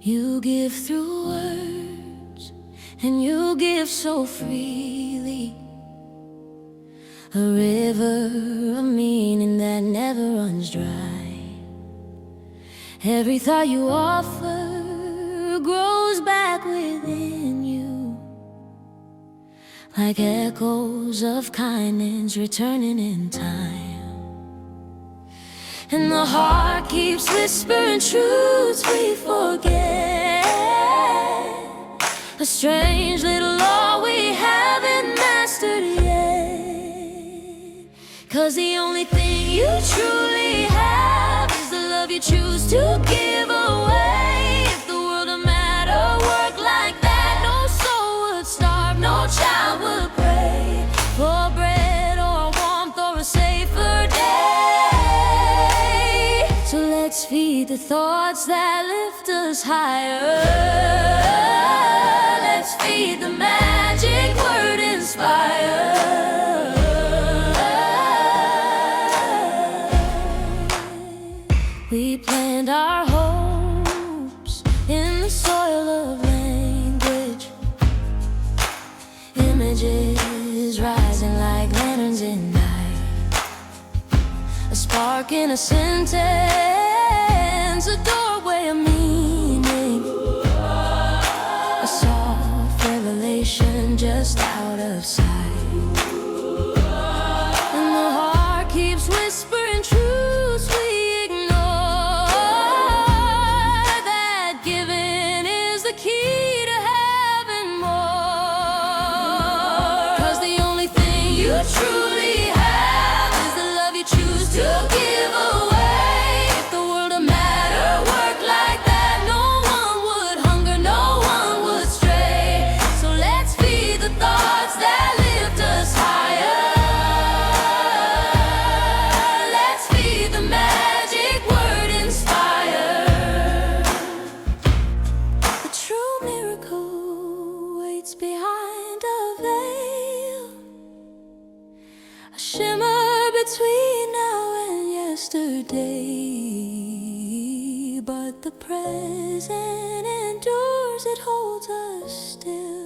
You give through words, and you give so freely. A river of meaning that never runs dry. Every thought you offer grows back within you, like echoes of kindness returning in time. And the heart keeps whispering truths we forget, a strange little law we haven't mastered yet. 'Cause the only thing you truly have is the love you choose to give away. If the world of matter worked like that, no soul would starve, no child would pray for bread or warmth or a safer day. So let's feed the thoughts that lift us higher. Let's feed the magic word inspire. We plant our hopes in the soil of language, images rising like lanterns in night, a spark in a sentence, a doorway of meaning, a soft revelation just out of sight. And the heart keeps whispering truths we ignore, that giving is the key to having more. 'Cause the only thing you truly have is the love you choose to give away. If the world of matter worked like that, no one would hunger, no one would stray. So let's feed the thoughts that lift us higher. Let's feed the magic word inspire. The true miracle waits behind a veil, a shimmer between now and yesterday. But the present endures, it holds us still.